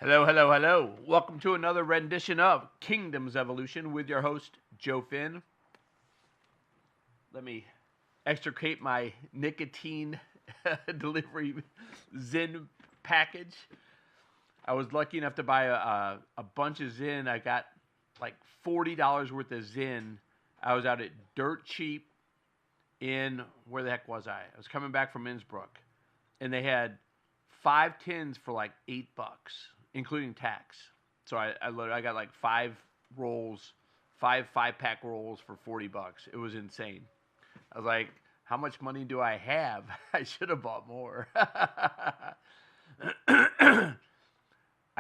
Hello, hello, hello. Welcome to another rendition of Kingdom's Evolution with your host, Joe Finn. Let me extricate my nicotine delivery Zyn package. I was lucky enough to buy a bunch of Zyn. I got like $40 worth of Zyn. I was out at Dirt Cheap in, where the heck was I? I was coming back from Innsbruck. And they had 5 tins for like $8, including tax. So I got like 5 rolls, five-pack rolls for $40. It was insane. I was like, how much money do I have? I should have bought more. I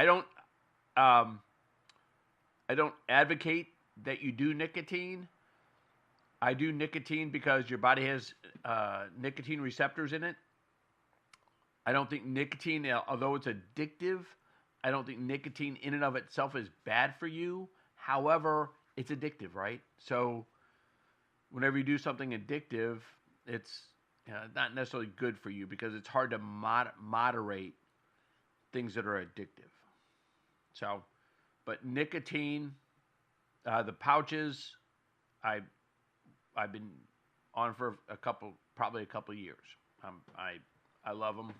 don't I don't advocate that you do nicotine. I do nicotine because your body has nicotine receptors in it. I don't think nicotine, although it's addictive, I don't think nicotine in and of itself is bad for you. However, it's addictive, right? So whenever you do something addictive, it's not necessarily good for you because it's hard to moderate things that are addictive. So, but nicotine, the pouches, I've been on for probably a couple years. I love them.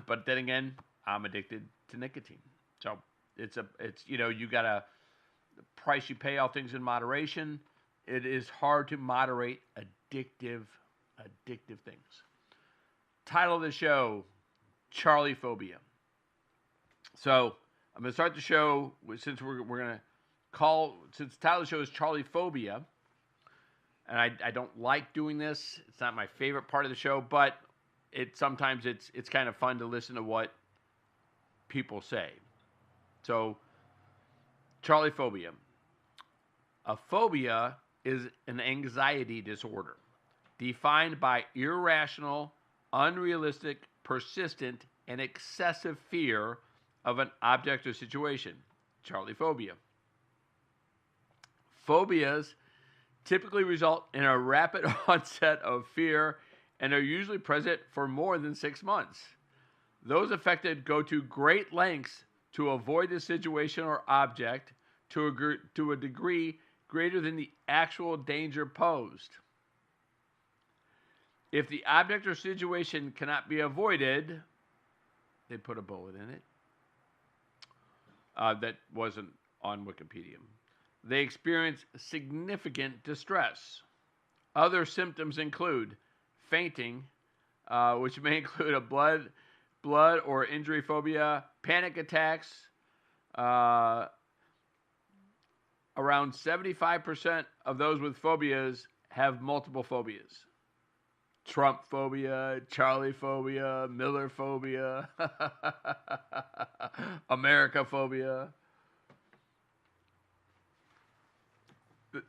But then again, I'm addicted to nicotine. So it's you gotta, the price you pay, all things in moderation. It is hard to moderate addictive things. Title of the show, Charlie Phobia. So I'm gonna start the show since we're gonna since the title of the show is Charlie Phobia, and I don't like doing this. It's not my favorite part of the show, but sometimes it's kind of fun to listen to what people say. So, Charlie Phobia. A phobia is an anxiety disorder defined by irrational, unrealistic, persistent, and excessive fear of an object or situation. Charlie Phobia. Phobias typically result in a rapid onset of fear and are usually present for more than 6 months. Those affected go to great lengths to avoid the situation or object to a degree greater than the actual danger posed. If the object or situation cannot be avoided, they put a bullet in it. That wasn't on Wikipedia. They experience significant distress. Other symptoms include fainting, which may include a blood or injury phobia, panic attacks. Around 75% of those with phobias have multiple phobias. Trump phobia, Charlie phobia, Miller phobia, America phobia.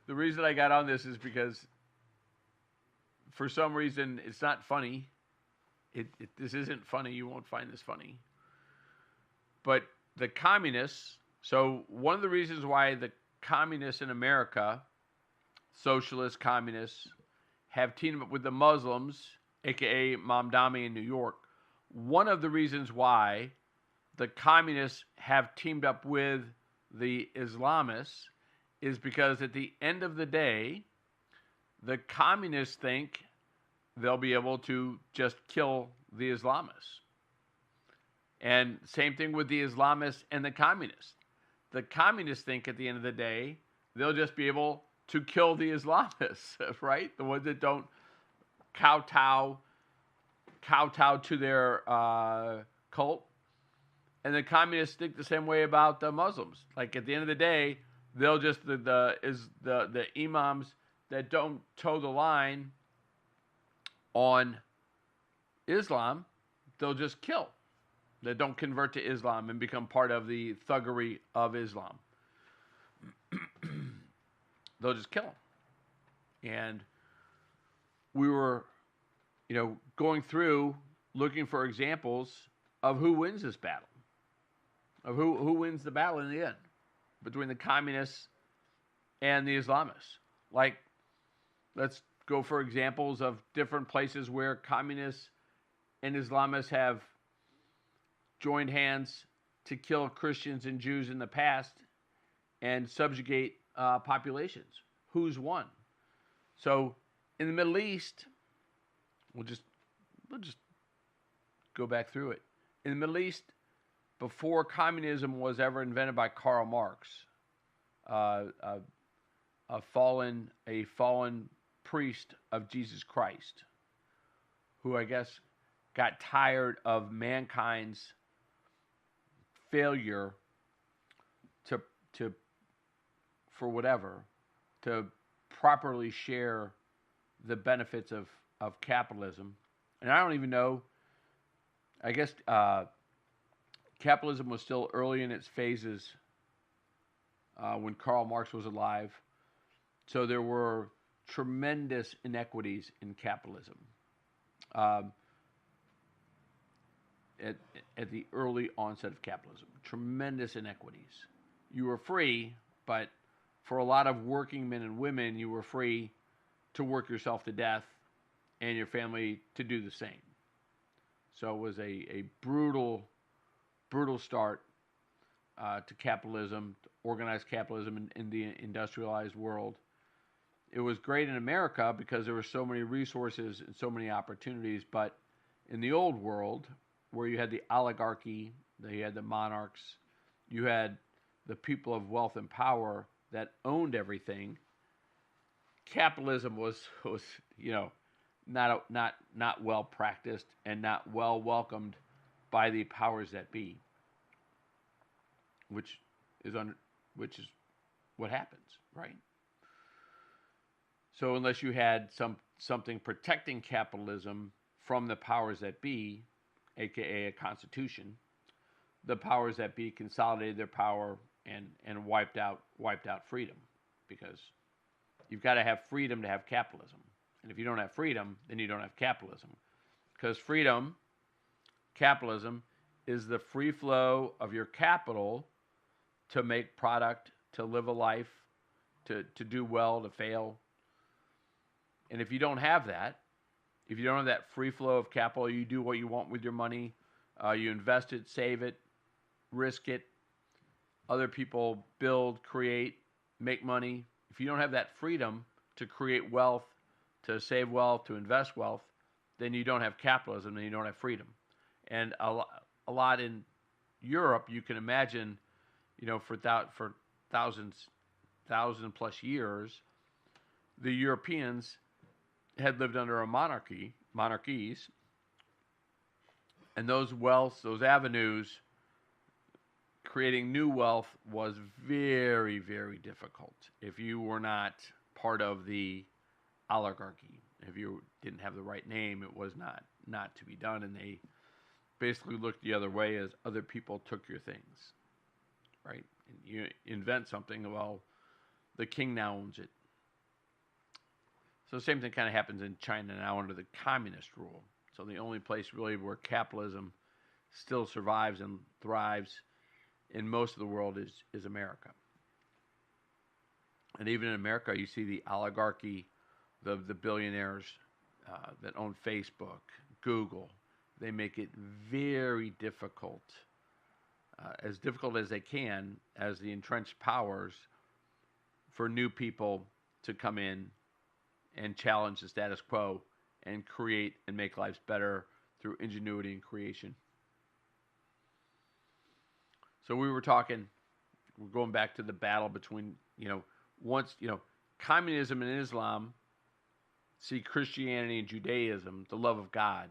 The reason I got on this is because for some reason it's not funny. This isn't funny. You won't find this funny. But the communists, so one of the reasons why the communists in America, socialist communists, have teamed up with the Muslims, aka Mamdani in New York, one of the reasons why the communists have teamed up with the Islamists is because at the end of the day, the communists think they'll be able to just kill the Islamists. And same thing with the Islamists and the communists. The communists think at the end of the day, they'll just be able to kill the Islamists, right? The ones that don't kowtow to their cult. And the communists think the same way about the Muslims. Like at the end of the day, they'll just the imams that don't toe the line on Islam, they'll just kill. That don't convert to Islam and become part of the thuggery of Islam. They'll just kill them. And we were, going through looking for examples of who wins this battle, of who wins the battle in the end between the communists and the Islamists. Like, let's go for examples of different places where communists and Islamists have joined hands to kill Christians and Jews in the past and subjugate populations. Who's won? So in the Middle East, we'll just go back through it. In the Middle East, before communism was ever invented by Karl Marx, a fallen priest of Jesus Christ, who I guess got tired of mankind's failure to for whatever to properly share the benefits of capitalism. And I don't even know. I guess capitalism was still early in its phases when Karl Marx was alive. So there were tremendous inequities in capitalism at the early onset of capitalism. Tremendous inequities. You were free, but for a lot of working men and women, you were free to work yourself to death and your family to do the same. So it was a brutal start to capitalism, to organized capitalism in the industrialized world. It was great in America because there were so many resources and so many opportunities, but in the old world, where you had the oligarchy, you had the monarchs, you had the people of wealth and power that owned everything, capitalism was not well practiced and not well welcomed by the powers that be, which is what happens, right? So unless you had something protecting capitalism from the powers that be, aka a constitution, the powers that be consolidated their power and wiped out freedom, because you've got to have freedom to have capitalism. And if you don't have freedom, then you don't have capitalism. Because freedom, capitalism, is the free flow of your capital to make product, to live a life, to do well, to fail. And if you don't have that, if you don't have that free flow of capital, you do what you want with your money, you invest it, save it, risk it, other people build, create, make money. If you don't have that freedom to create wealth, to save wealth, to invest wealth, then you don't have capitalism and you don't have freedom. And a lot in Europe, you can imagine, for thousand plus years, the Europeans had lived under monarchies, and those avenues, creating new wealth was very, very difficult if you were not part of the oligarchy. If you didn't have the right name, it was not to be done, and they basically looked the other way as other people took your things, right? And you invent something, well, the king now owns it. So the same thing kind of happens in China now under the communist rule. So the only place really where capitalism still survives and thrives in most of the world is America. And even in America, you see the oligarchy, the billionaires that own Facebook, Google. They make it very difficult, as difficult as they can, as the entrenched powers, for new people to come in and challenge the status quo and create and make lives better through ingenuity and creation. So we're going back to the battle between, communism and Islam see Christianity and Judaism, the love of God,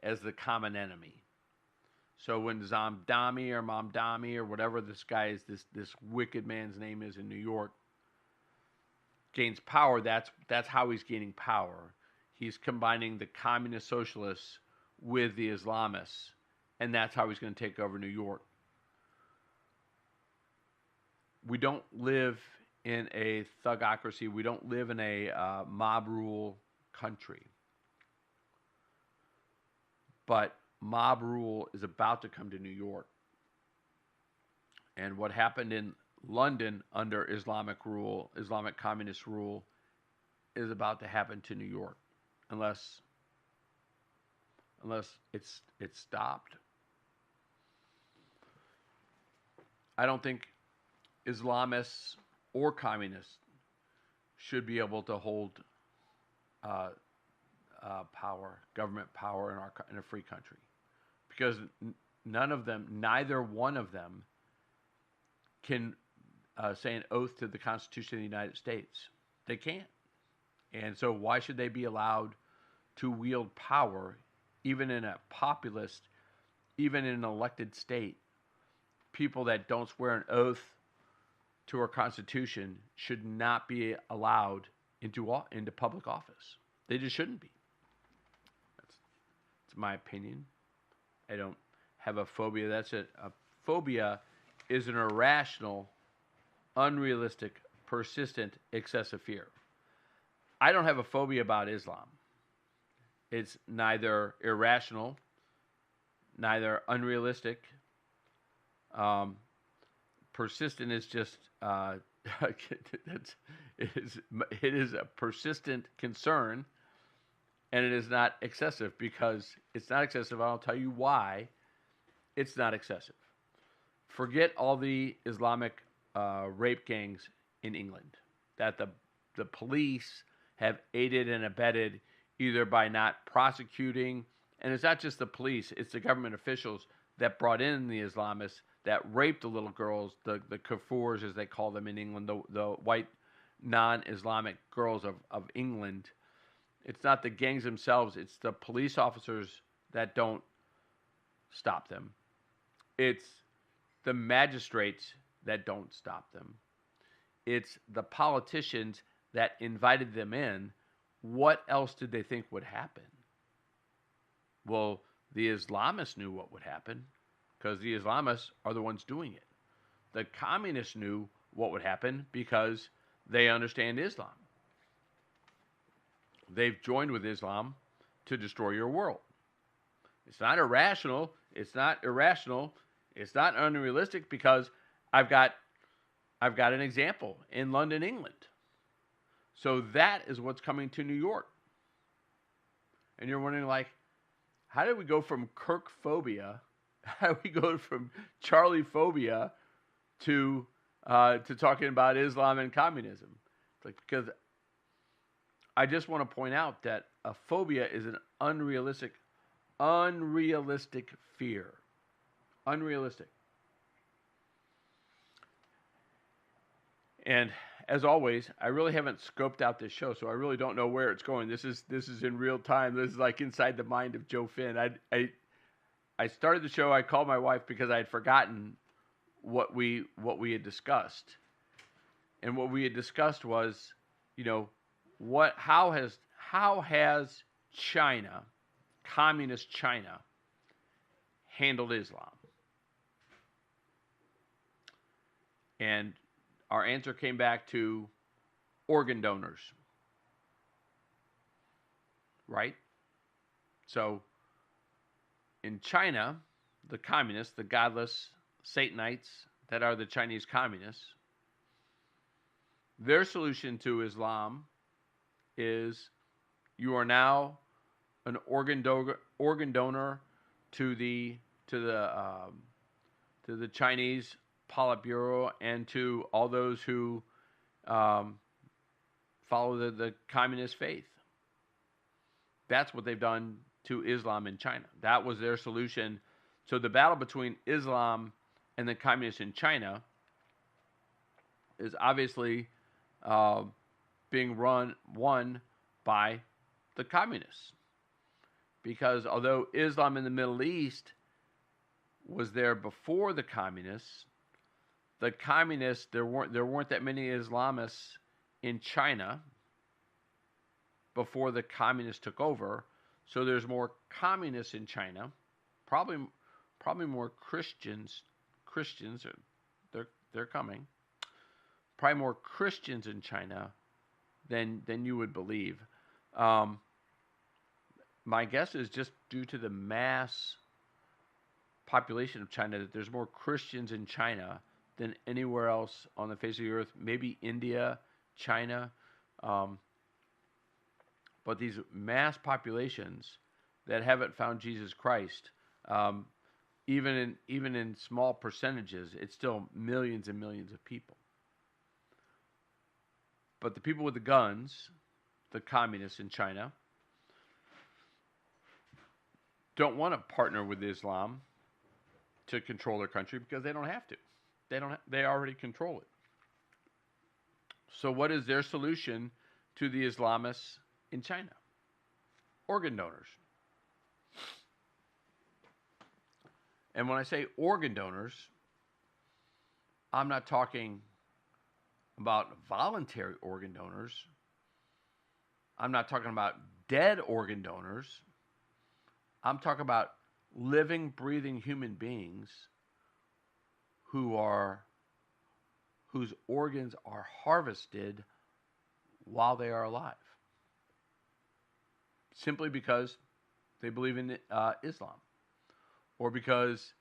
as the common enemy. So when Zamdami or Mamdami or whatever this wicked man's name is in New York gains power, that's how he's gaining power. He's combining the communist socialists with the Islamists, and that's how he's going to take over New York. We don't live in a thugocracy. We don't live in a mob rule country. But mob rule is about to come to New York. And what happened in London under Islamic communist rule, is about to happen to New York, unless it's stopped. I don't think Islamists or communists should be able to hold uh, power, government power in a free country, because none of them, neither one of them, can say an oath to the Constitution of the United States. They can't, and so why should they be allowed to wield power, even in a populist, even in an elected state? People that don't swear an oath to our Constitution should not be allowed into public office. They just shouldn't be. That's my opinion. I don't have a phobia. That's it. A phobia is an irrational, unrealistic, persistent, excessive fear. I don't have a phobia about Islam. It's neither irrational, neither unrealistic. Persistent is just it is a persistent concern, and it is not excessive, because it's not excessive. I'll tell you why it's not excessive. Forget all the Islamic rape gangs in England that the police have aided and abetted, either by not prosecuting, and it's not just the police, it's the government officials that brought in the Islamists that raped the little girls, the Kafurs as they call them in England, the white non-Islamic girls of England. It's not the gangs themselves, it's the police officers that don't stop them. It's the magistrates that don't stop them. It's the politicians that invited them in. What else did they think would happen? Well, the Islamists knew what would happen, because the Islamists are the ones doing it. The communists knew what would happen because they understand Islam. They've joined with Islam to destroy your world. It's not irrational. It's not irrational. It's not unrealistic, because I've got an example in London, England. So that is what's coming to New York. And you're wondering, like, how did we go from Kirk phobia? How do we go from Charlie phobia to talking about Islam and communism? It's like, because I just want to point out that a phobia is an unrealistic fear. Unrealistic. And as always, I really haven't scoped out this show, so I really don't know where it's going. This is in real time. This is like inside the mind of Joe Finn. I started the show. I called my wife because I had forgotten what we had discussed, and what we had discussed was, how has China, communist China, handled Islam? And our answer came back to organ donors, right? So in China, the communists, the godless Satanites that are the Chinese communists, their solution to Islam is, you are now an organ donor to the Chinese Politburo and to all those who follow the communist faith. That's what they've done to Islam in China. That was their solution. So the battle between Islam and the communists in China is obviously being won by the communists. Because although Islam in the Middle East was there before the communists, there weren't that many Islamists in China before the communists took over. So there's more communists in China, probably more Christians. They're coming. Probably more Christians in China than you would believe. My guess is just due to the mass population of China that there's more Christians in China than anywhere else on the face of the earth. Maybe India, China. But these mass populations that haven't found Jesus Christ, even in small percentages, it's still millions and millions of people. But the people with the guns, the communists in China, don't want to partner with Islam to control their country because they don't have to. They already control it. So what is their solution to the Islamists in China? Organ donors. And when I say organ donors, I'm not talking about voluntary organ donors. I'm not talking about dead organ donors. I'm talking about living, breathing human beings whose organs are harvested while they are alive, simply because they believe in Islam, or because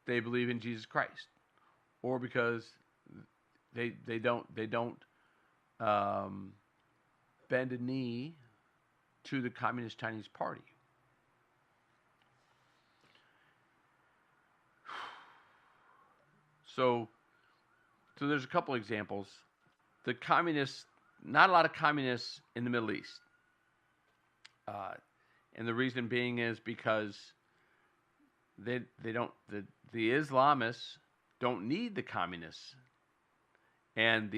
they believe in Jesus Christ, or because they don't bend a knee to the Communist Chinese Party. So there's a couple examples. The communists, not a lot of communists in the Middle East. And the reason being is because the Islamists don't need the communists. And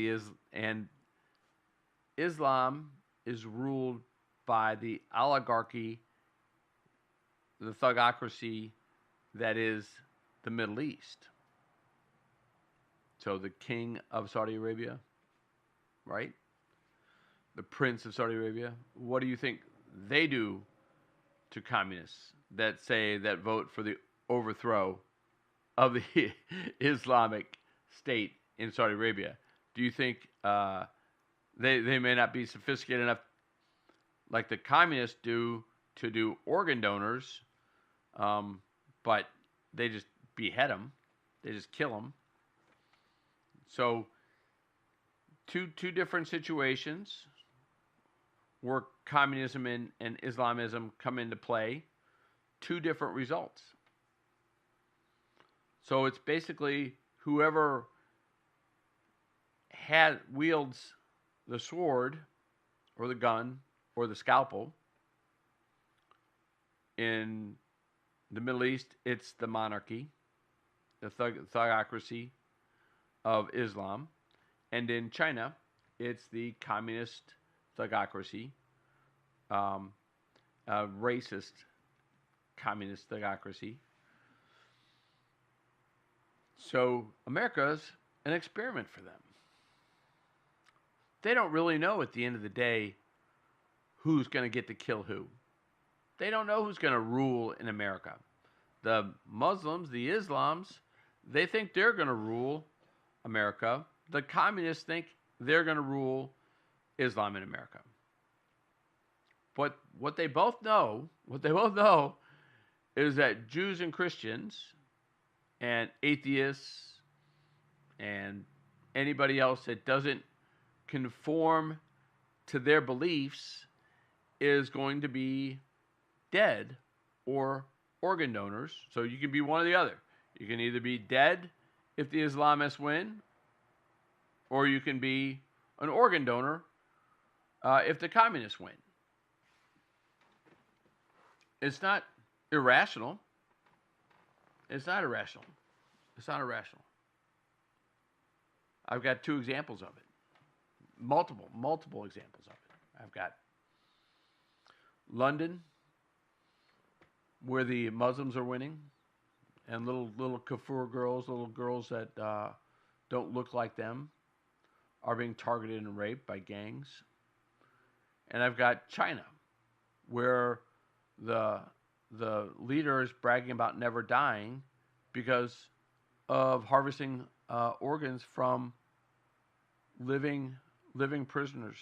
Islam is ruled by the oligarchy, the thugocracy that is the Middle East. So the king of Saudi Arabia, right? The prince of Saudi Arabia. What do you think they do to communists that vote for the overthrow of the Islamic State in Saudi Arabia? Do you think they may not be sophisticated enough, like the communists do, to do organ donors, but they just behead them, they just kill them? So, two different situations where communism and Islamism come into play, two different results. So it's basically whoever wields the sword or the gun or the scalpel. In the Middle East, it's the monarchy, the thugocracy of Islam. And in China, it's the communist thugocracy, racist communist thugocracy. So America's an experiment for them. They don't really know at the end of the day who's going to get to kill who. They don't know who's going to rule in America. The Muslims, the Islams, they think they're going to rule America. The communists think they're going to rule Islam in America. But what they both know is that Jews and Christians and atheists and anybody else that doesn't conform to their beliefs is going to be dead or organ donors. So you can be one or the other. You can either be dead if the Islamists win, or you can be an organ donor if the communists win. It's not irrational. It's not irrational. It's not irrational. I've got two examples of it. Multiple examples of it. I've got London, where the Muslims are winning, and little kafir girls, little girls that don't look like them, are being targeted and raped by gangs. And I've got China, where the leader is bragging about never dying because of harvesting organs from living prisoners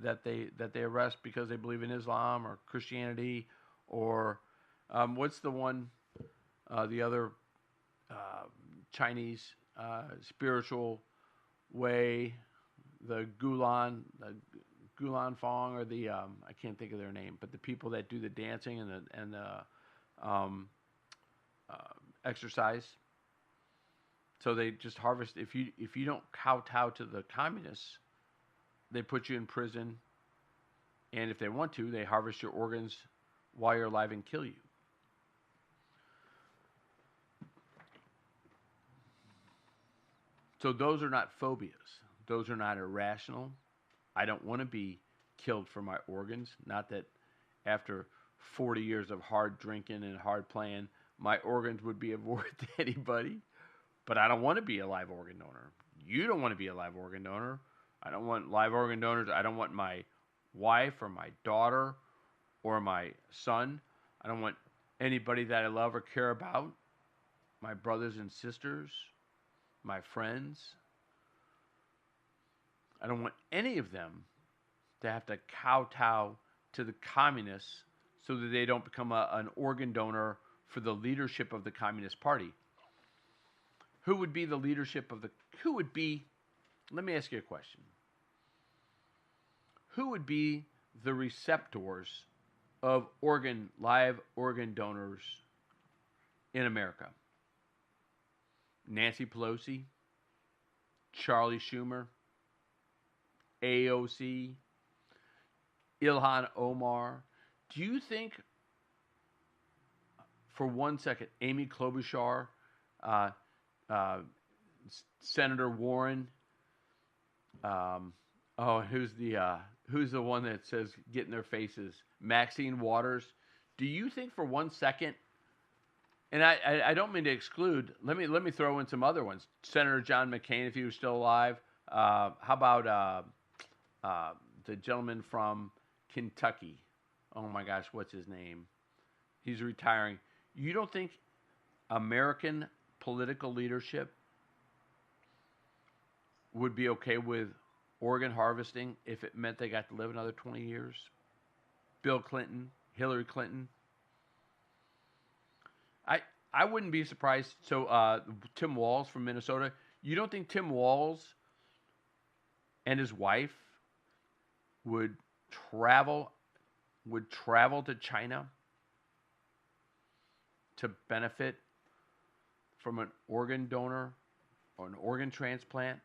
that they arrest because they believe in Islam or Christianity or what's the one, the other Chinese spiritual way, the Gulan Fong, or the I can't think of their name, but the people that do the dancing and exercise. So they just harvest. If you don't kowtow to the communists, they put you in prison, and if they want to, they harvest your organs while you're alive and kill you. So those are not phobias. Those are not irrational. I don't want to be killed for my organs. Not that after 40 years of hard drinking and hard playing, my organs would be of worth to anybody. But I don't want to be a live organ donor. You don't want to be a live organ donor. I don't want live organ donors. I don't want my wife or my daughter or my son. I don't want anybody that I love or care about, my brothers and sisters, my friends. I don't want any of them to have to kowtow to the communists so that they don't become an organ donor for the leadership of the Communist Party. Who would be the leadership of the... Who would be... Let me ask you a question. Who would be the receptors of live organ donors in America? Nancy Pelosi, Charlie Schumer, AOC, Ilhan Omar. Do you think, for 1 second, Amy Klobuchar, Senator Warren, who's the one that says get in their faces? Maxine Waters. Do you think for 1 second, and I don't mean to exclude, let me throw in some other ones. Senator John McCain, if he was still alive. How about the gentleman from Kentucky? Oh my gosh, what's his name? He's retiring. You don't think American political leadership would be okay with organ harvesting if it meant they got to live another 20 years? Bill Clinton, Hillary Clinton. I wouldn't be surprised. So Tim Walz from Minnesota. You don't think Tim Walz and his wife would travel to China to benefit from an organ donor or an organ transplant?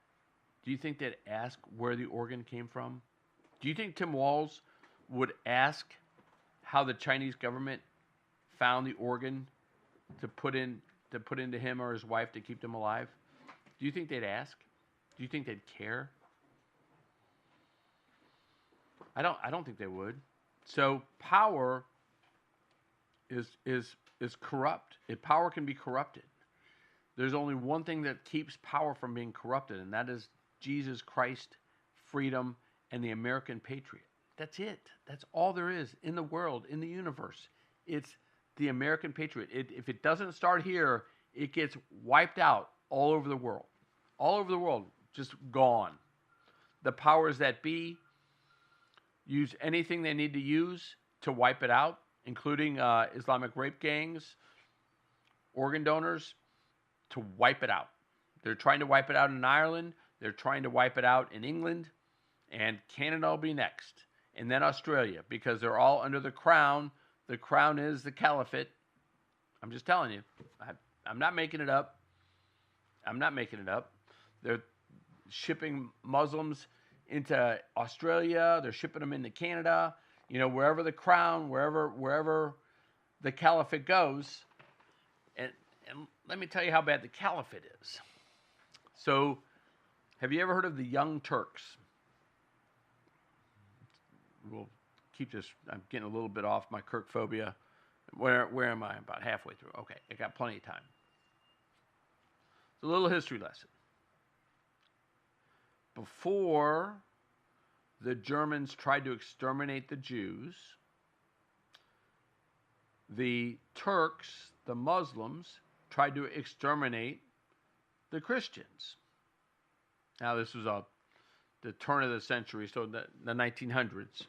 Do you think they'd ask where the organ came from? Do you think Tim Walz would ask how the Chinese government found the organ to put into him or his wife to keep them alive? Do you think they'd ask? Do you think they'd care? I don't think they would. So power is corrupt. Power can be corrupted. There's only one thing that keeps power from being corrupted, and that is Jesus Christ, freedom, and the American patriot. That's it. That's all there is in the world, in the universe. It's the American patriot. If it doesn't start here, it gets wiped out all over the world. All over the world, just gone. The powers that be use anything they need to use to wipe it out, including Islamic rape gangs, organ donors, to wipe it out. They're trying to wipe it out in Ireland. They're trying to wipe it out in England. And Canada will be next. And then Australia, because they're all under the crown. The crown is the caliphate. I'm just telling you. I'm not making it up. I'm not making it up. They're shipping Muslims into Australia. They're shipping them into Canada. You know, wherever the crown, wherever the caliphate goes. And let me tell you how bad the caliphate is. So, have you ever heard of the Young Turks? We'll keep this. I'm getting a little bit off my Kirk phobia. Where am I? About halfway through. Okay, I got plenty of time. It's a little history lesson. Before the Germans tried to exterminate the Jews, the Turks, the Muslims, tried to exterminate the Christians. Now, this was the turn of the century, so the 1900s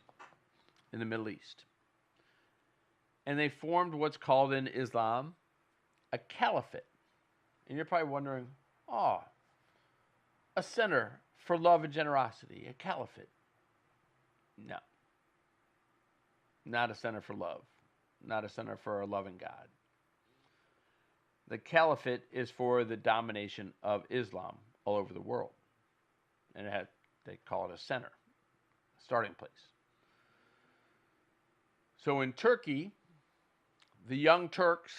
in the Middle East. And they formed what's called in Islam a caliphate. And you're probably wondering, a center for love and generosity, a caliphate. No. Not a center for love. Not a center for a loving God. The caliphate is for the domination of Islam all over the world. And they call it a center, a starting place. So in Turkey, the Young Turks,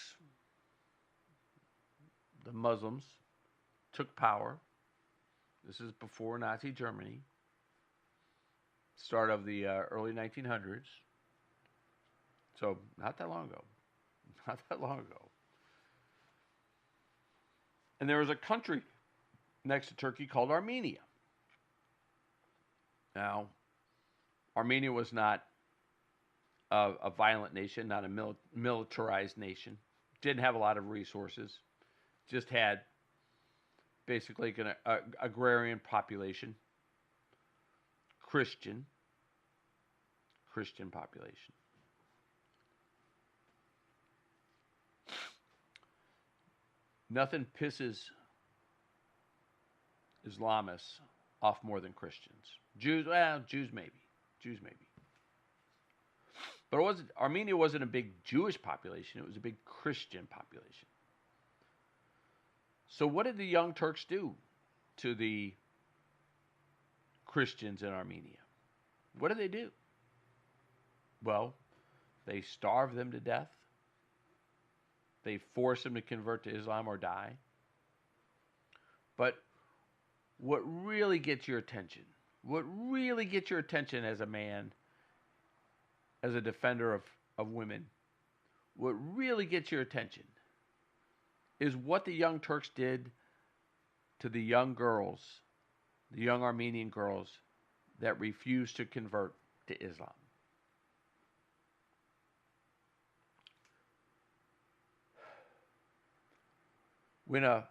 the Muslims, took power. This is before Nazi Germany, start of the early 1900s. So not that long ago. Not that long ago. And there was a country next to Turkey called Armenia. Now, Armenia was not a violent nation, not a militarized nation. Didn't have a lot of resources. Just had basically an agrarian population. Christian population. Nothing pisses Islamists off more than Christians. Jews maybe. But Armenia wasn't a big Jewish population. It was a big Christian population. So what did the Young Turks do to the Christians in Armenia? What did they do? Well, they starved them to death. They forced them to convert to Islam or die. But what really gets your attention as a man, as a defender of women, what really gets your attention is what the Young Turks did to the young girls, the young Armenian girls that refused to convert to Islam. When a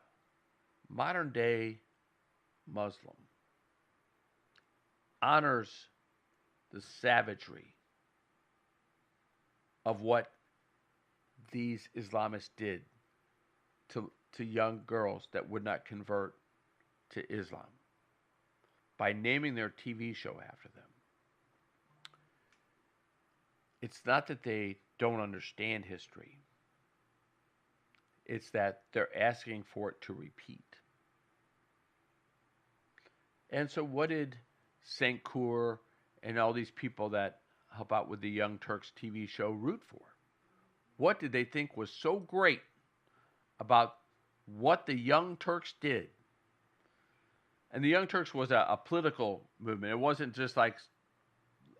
modern day Muslim honors the savagery of what these Islamists did to young girls that would not convert to Islam by naming their TV show after them, it's not that they don't understand history. It's that they're asking for it to repeat. And so what did St. Cour and all these people that help out with the Young Turks TV show root for? What did they think was so great about what the Young Turks did? And the Young Turks was a political movement. It wasn't just like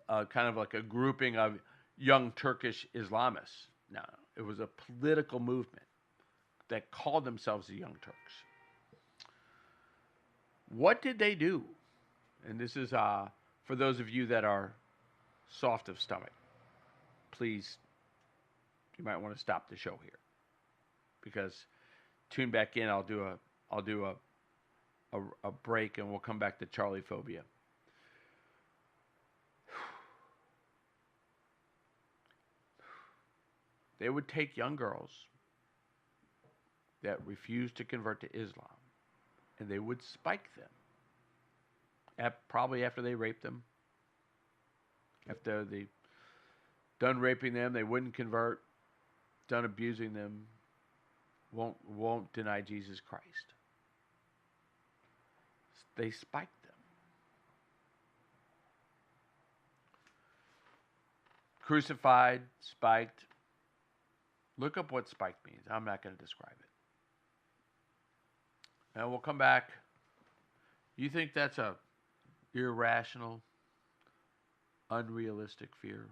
kind of like a grouping of young Turkish Islamists. No, it was a political movement that called themselves the Young Turks. What did they do? And this is for those of you that are soft of stomach. Please, you might want to stop the show here, because tune back in. I'll do a break, and we'll come back to Charlie Phobia. They would take young girls that refused to convert to Islam, and they would spike them. Probably after they raped them. After they done raping them, they wouldn't convert. Done abusing them, won't deny Jesus Christ. They spiked them. Crucified, spiked. Look up what spiked means. I'm not going to describe it. And we'll come back. You think that's a irrational, unrealistic fear?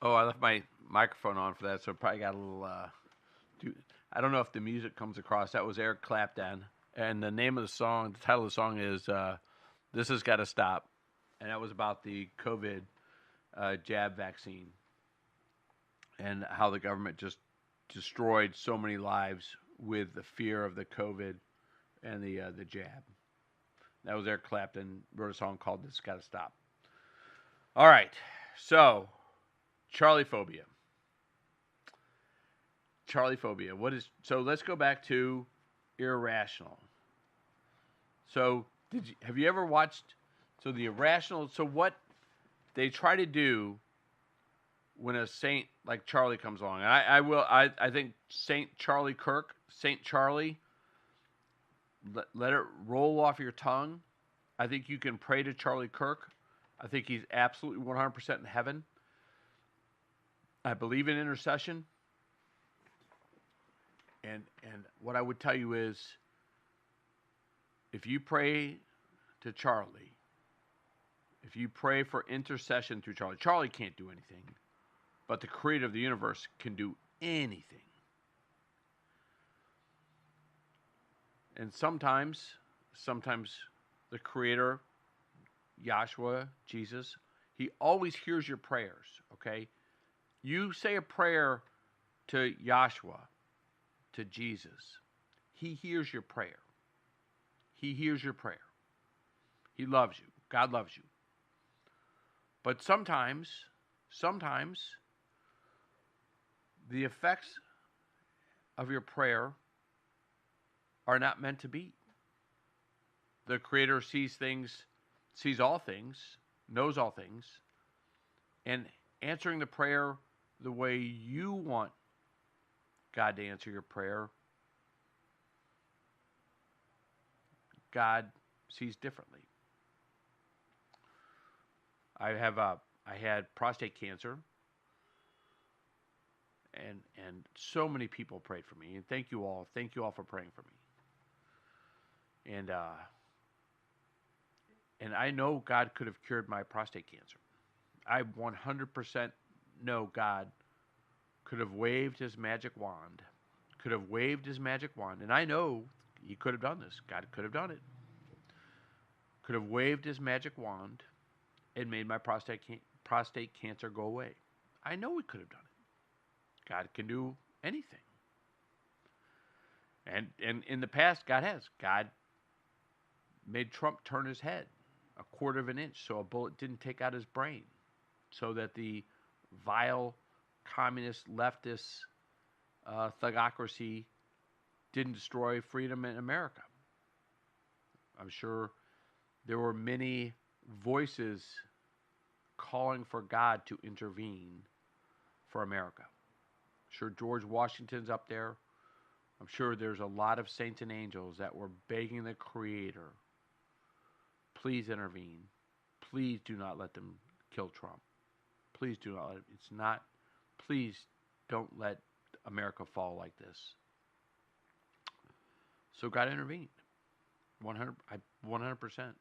Oh, I left my microphone on for that, so it probably got a little. I don't know if the music comes across. That was Eric Clapton, and the name of the song, the title of the song is "This Has Got to Stop," and that was about the COVID jab vaccine and how the government just destroyed so many lives with the fear of the COVID and the jab. That was Eric Clapton wrote a song called "This Has Got to Stop." All right, so Charlie Phobia. Charlie Phobia. What is so? Let's go back to irrational. So, have you ever watched? So the irrational. So what they try to do when a saint like Charlie comes along, and I think Saint Charlie Kirk, Saint Charlie. Let it roll off your tongue. I think you can pray to Charlie Kirk. I think he's absolutely 100% in heaven. I believe in intercession. And what I would tell you is, if you pray to Charlie, if you pray for intercession through Charlie, Charlie can't do anything, but the creator of the universe can do anything. And sometimes the creator, Yahshua, Jesus, he always hears your prayers, okay? You say a prayer to Yahshua, to Jesus, he hears your prayer. He hears your prayer. He loves you. God loves you. But sometimes the effects of your prayer are not meant to be. The Creator sees all things, knows all things, and answering the prayer the way you want God to answer your prayer, God sees differently. I had prostate cancer, and so many people prayed for me, and thank you all for praying for me. And I know God could have cured my prostate cancer. I 100% know God could have waved his magic wand. And I know he could have done this. God could have done it. Could have waved his magic wand and made my prostate cancer go away. I know he could have done it. God can do anything. And in the past, God has. God made Trump turn his head a quarter of an inch so a bullet didn't take out his brain, so that the vile communist leftist thugocracy didn't destroy freedom in America. I'm sure there were many voices calling for God to intervene for America. I'm sure George Washington's up there. I'm sure there's a lot of saints and angels that were begging the Creator, please intervene. Please do not let them kill Trump. Please do not let it. Please don't let America fall like this. So God intervened. 100%.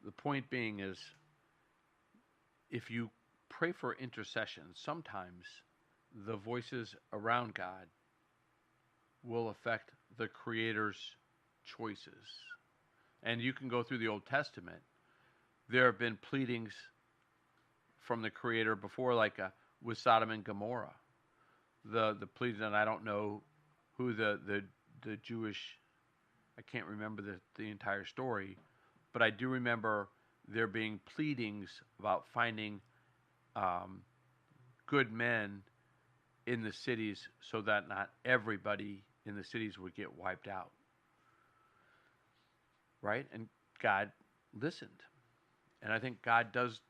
The point being is, if you pray for intercession, sometimes the voices around God will affect the Creator's choices. And you can go through the Old Testament. There have been pleadings from the Creator before, like with Sodom and Gomorrah. The pleading, and I don't know who the Jewish, I can't remember the entire story, but I do remember there being pleadings about finding good men in the cities so that not everybody in the cities would get wiped out. Right? And God listened. And I think God does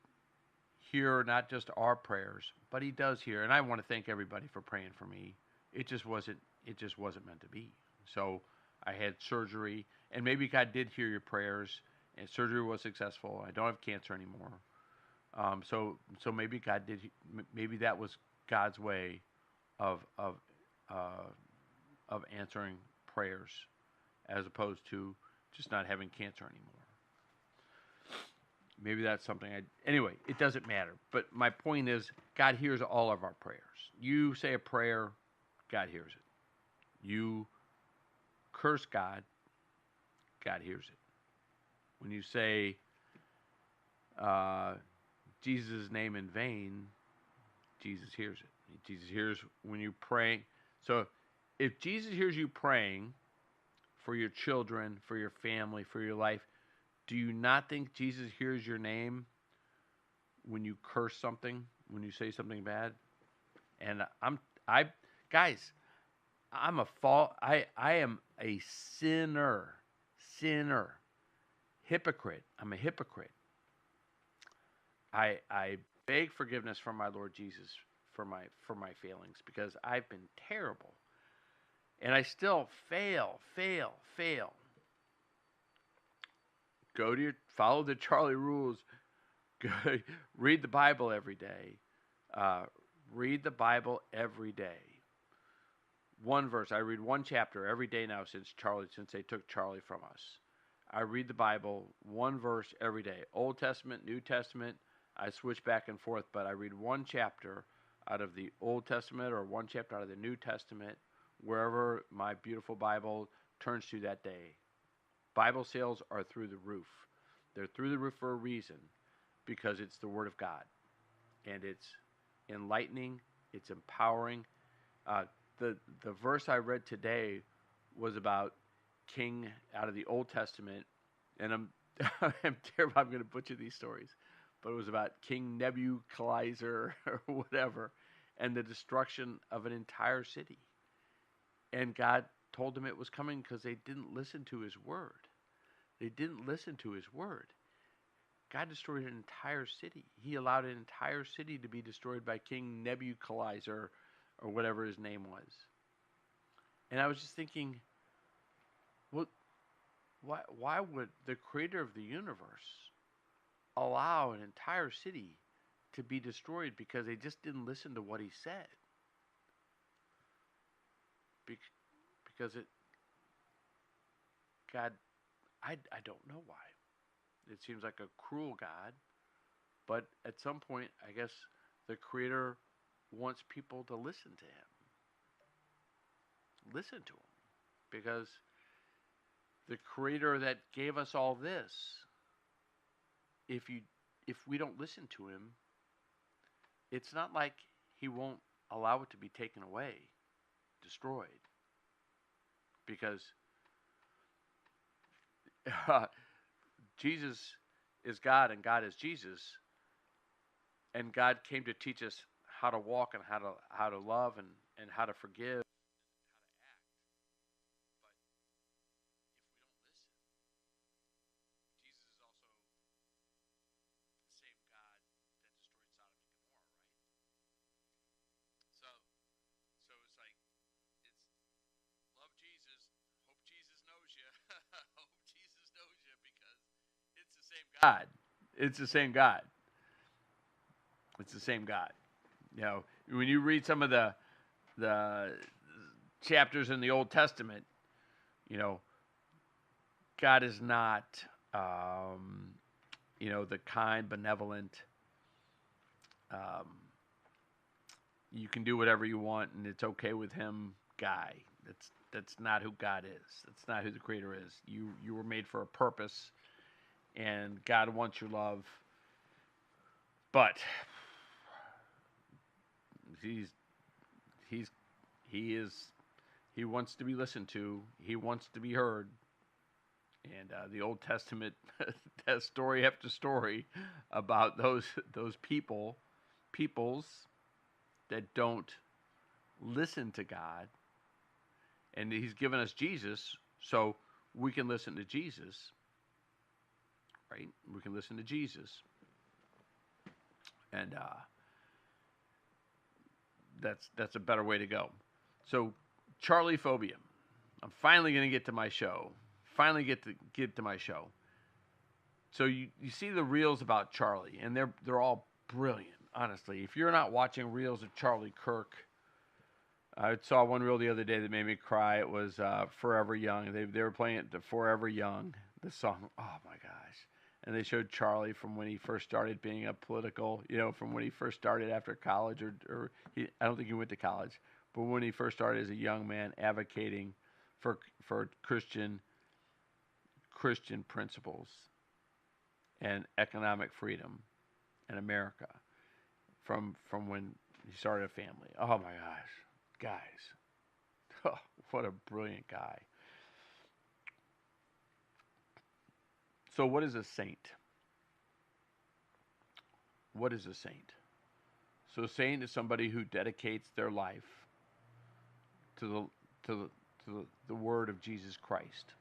hear not just our prayers, but he does hear. And I want to thank everybody for praying for me. It just wasn't meant to be. So I had surgery, and maybe God did hear your prayers, and surgery was successful. I don't have cancer anymore. So maybe God did. Maybe that was God's way of answering prayers, as opposed to just not having cancer anymore. Maybe that's something anyway, it doesn't matter. But my point is, God hears all of our prayers. You say a prayer, God hears it. You curse God, God hears it. When you say Jesus' name in vain, Jesus hears it. Jesus hears when you pray. So if Jesus hears you praying for your children, for your family, for your life, do you not think Jesus hears your name when you curse something, when you say something bad? And guys, I am a sinner, hypocrite. I'm a hypocrite. I beg forgiveness from my Lord Jesus for my failings, because I've been terrible, and I still fail. Follow the Charlie rules. Go, read the Bible every day. Read the Bible every day. One verse. I read one chapter every day now since they took Charlie from us. I read the Bible, one verse every day. Old Testament, New Testament. I switch back and forth, but I read one chapter out of the Old Testament or one chapter out of the New Testament, wherever my beautiful Bible turns to that day. Bible sales are through the roof. They're through the roof for a reason, because it's the Word of God. And it's enlightening, it's empowering. The verse I read today was about King out of the Old Testament, and I'm terrible. I'm going to butcher these stories, but it was about King Nebuchadnezzar or whatever, and the destruction of an entire city. And God told them it was coming because they didn't listen to His word. They didn't listen to His word. God destroyed an entire city. He allowed an entire city to be destroyed by King Nebuchadnezzar or whatever his name was. And I was just thinking, well, why would the creator of the universe allow an entire city to be destroyed because they just didn't listen to what He said? Because God, I don't know why. It seems like a cruel God, but at some point, I guess the Creator wants people to listen to Him. Listen to Him, because the Creator that gave us all this, if we don't listen to Him, it's not like He won't allow it to be taken away, destroyed, because Jesus is God and God is Jesus, and God came to teach us how to walk and how to love and how to forgive. God. It's the same God. It's the same God. You know, when you read some of the chapters in the Old Testament, you know, God is not, the kind, benevolent. Um, you can do whatever you want and it's okay with Him guy. That's not who God is. That's not who the Creator is. You were made for a purpose, and God wants your love, but he wants to be listened to. He wants to be heard. And the Old Testament has story after story about those peoples that don't listen to God. And He's given us Jesus, so we can listen to Jesus. Right? We can listen to Jesus. And that's a better way to go. So, Charlie Phobia. I'm finally going to get to my show. Get to my show. So you see the reels about Charlie, and they're all brilliant. Honestly, if you're not watching reels of Charlie Kirk, I saw one reel the other day that made me cry. It was "Forever Young." They were playing it to "Forever Young," the song. Oh my gosh, and they showed Charlie from when he first started being a political, from when he first started after college, or I don't think he went to college, but when he first started as a young man advocating for Christian principles and economic freedom in America, from when he started a family. Oh my gosh, guys, oh, what a brilliant guy. So what is a saint? What is a saint? So a saint is somebody who dedicates their life to the word of Jesus Christ.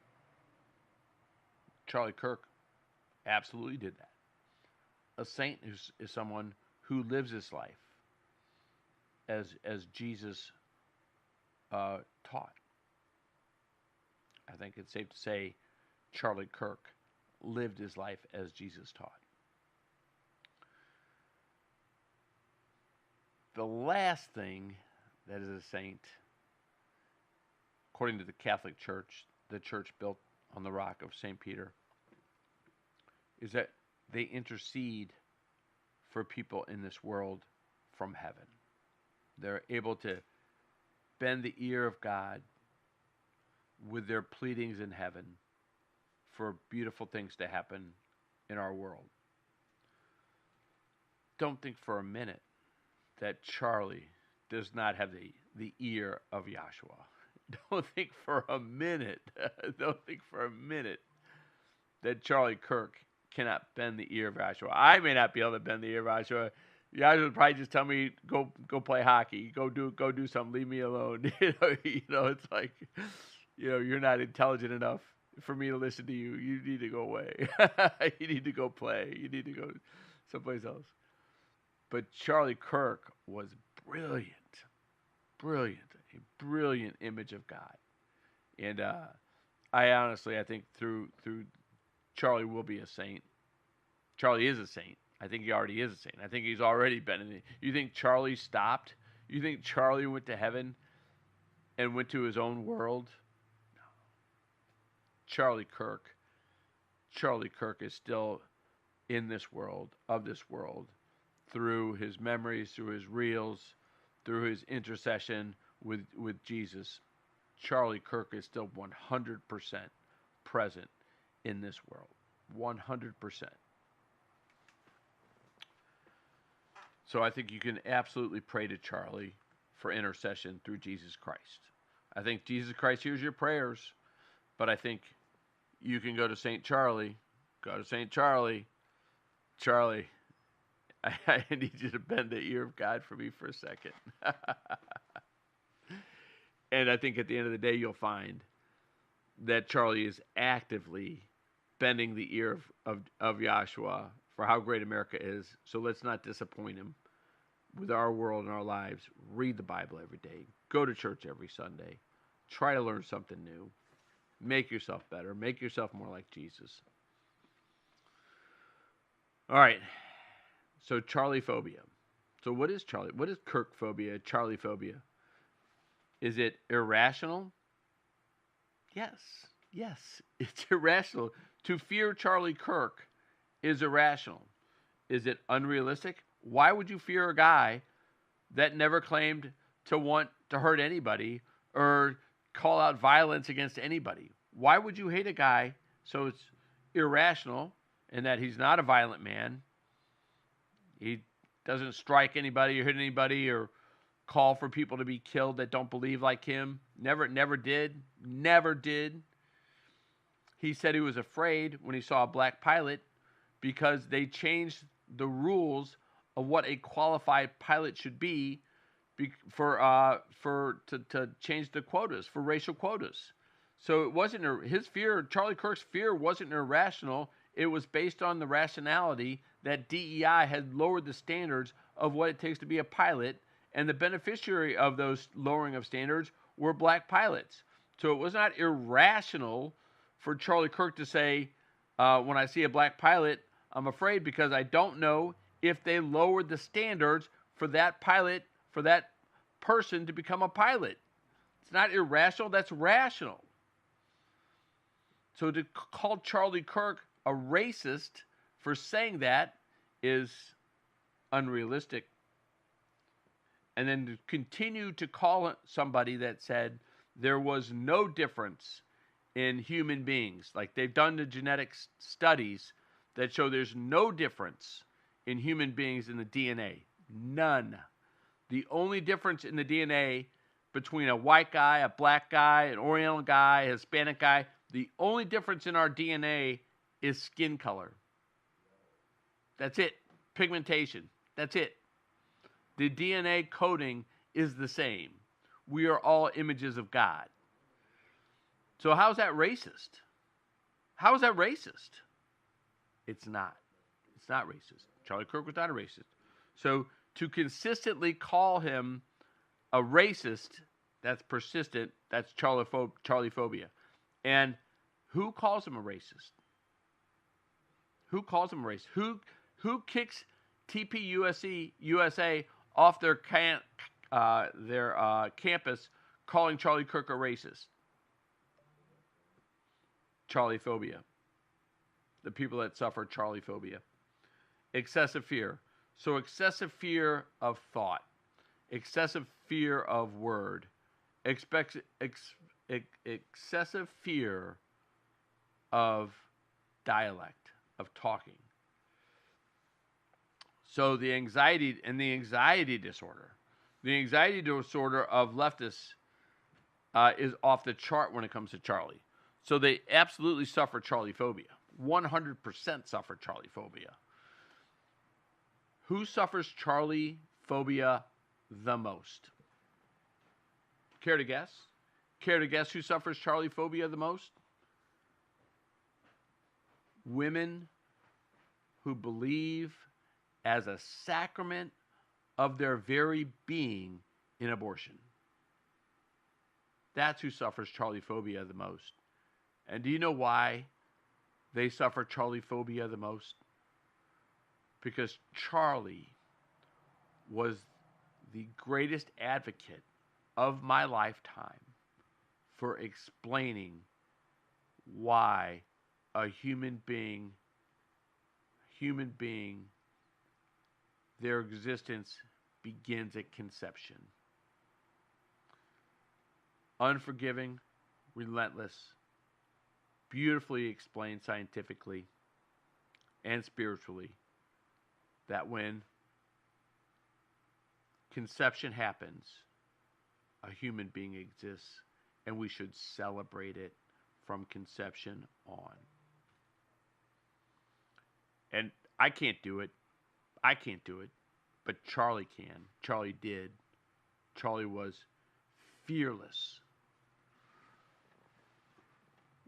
Charlie Kirk absolutely did that. A saint is someone who lives his life as Jesus taught. I think it's safe to say Charlie Kirk lived his life as Jesus taught. The last thing that is a saint, according to the Catholic Church, the church built on the rock of St. Peter, is that they intercede for people in this world from heaven. They're able to bend the ear of God with their pleadings in heaven for beautiful things to happen in our world. Don't think for a minute that Charlie does not have the ear of Yahshua. Don't think for a minute that Charlie Kirk cannot bend the ear of Yahshua. I may not be able to bend the ear of Yahshua. Yahshua would probably just tell me, go play hockey, go do something, leave me alone. It's like, you're not intelligent enough for me to listen to you. You need to go away. You need to go play. You need to go someplace else. But Charlie Kirk was brilliant, a brilliant image of God. And I think through Charlie will be a saint. Charlie is a saint. I think he already is a saint. I think he's already been in it. You think Charlie stopped? You think Charlie went to heaven and went to his own world? No. Charlie Kirk is still in this world, of this world, through his memories, through his reels, through his intercession with Jesus. Charlie Kirk is still 100% present in this world. 100%. So I think you can absolutely pray to Charlie for intercession through Jesus Christ. I think Jesus Christ hears your prayers, but I think you can go to St. Charlie. Go to St. Charlie. Charlie, I need you to bend the ear of God for me for a second. And I think at the end of the day, you'll find that Charlie is actively bending the ear of Yahshua for how great America is. So let's not disappoint him with our world and our lives. Read the Bible every day. Go to church every Sunday. Try to learn something new. Make yourself better. Make yourself more like Jesus. All right. So Charlie phobia. So what is Charlie? What is Kirk phobia, Charlie phobia? Is it irrational? Yes, it's irrational. To fear Charlie Kirk is irrational. Is it unrealistic? Why would you fear a guy that never claimed to want to hurt anybody or call out violence against anybody? Why would you hate a guy? So it's irrational in that he's not a violent man. He doesn't strike anybody or hit anybody or call for people to be killed that don't believe like him. Never did. He said he was afraid when he saw a black pilot because they changed the rules of what a qualified pilot should be to change the quotas, for racial quotas. So it wasn't his fear. Charlie Kirk's fear wasn't irrational. It was based on the rationality that DEI had lowered the standards of what it takes to be a pilot, and the beneficiary of those lowering of standards were black pilots. So it was not irrational for Charlie Kirk to say, when I see a black pilot, I'm afraid because I don't know if they lowered the standards for that pilot, for that person to become a pilot. It's not irrational, that's rational. So to call Charlie Kirk a racist for saying that is unrealistic. And then to continue to call somebody that said there was no difference in human beings, like they've done the genetic studies that show there's no difference in human beings in the DNA. None. The only difference in the DNA between a white guy, a black guy, an Oriental guy, a Hispanic guy, the only difference in our DNA is skin color. That's it. Pigmentation. That's it. The DNA coding is the same. We are all images of God. So how is that racist? How is that racist? It's not. It's not racist. Charlie Kirk was not a racist. So to consistently call him a racist, that's persistent, that's Charlie Phobia. And who calls him a racist? Who calls him a racist? Who kicks TPUSA USA off their campus calling Charlie Kirk a racist? Charlie Phobia. The people that suffer Charlie Phobia. Excessive fear. So excessive fear of thought. Excessive fear of word. Excessive fear of dialect, of talking. So the anxiety disorder. The anxiety disorder of leftists is off the chart when it comes to Charlie. So they absolutely suffer Charlie Phobia. 100% suffer Charlie Phobia. Who suffers Charlie Phobia the most? Care to guess? Care to guess who suffers Charlie Phobia the most? Women who believe as a sacrament of their very being in abortion. That's who suffers Charlie Phobia the most. And do you know why they suffer Charlie Phobia the most? Because Charlie was the greatest advocate of my lifetime for explaining why a human being, their existence begins at conception. Unforgiving, relentless, beautifully explained scientifically and spiritually that when conception happens, a human being exists, and we should celebrate it from conception on. And I can't do it. But Charlie can. Charlie did. Charlie was fearless.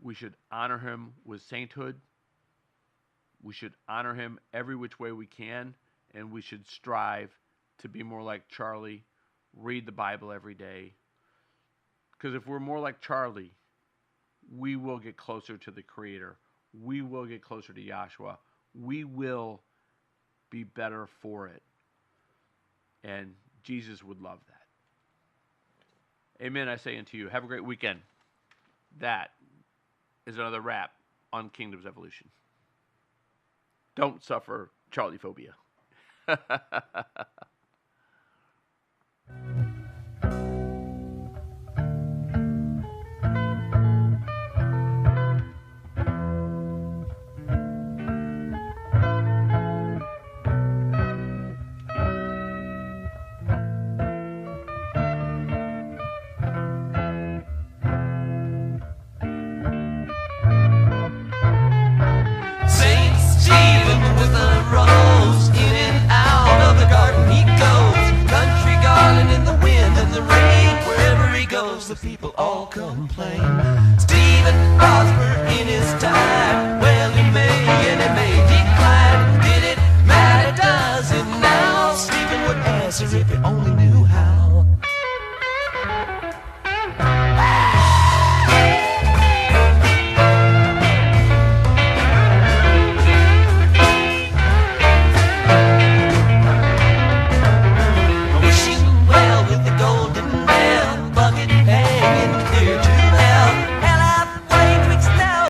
We should honor him with sainthood. We should honor him every which way we can, and we should strive to be more like Charlie, read the Bible every day. Because if we're more like Charlie, we will get closer to the Creator. We will get closer to Yahshua. We will be better for it. And Jesus would love that. Amen, I say unto you. Have a great weekend. That is another wrap on Kingdom's Evolution. Don't suffer Charlie Phobia. The people all complain.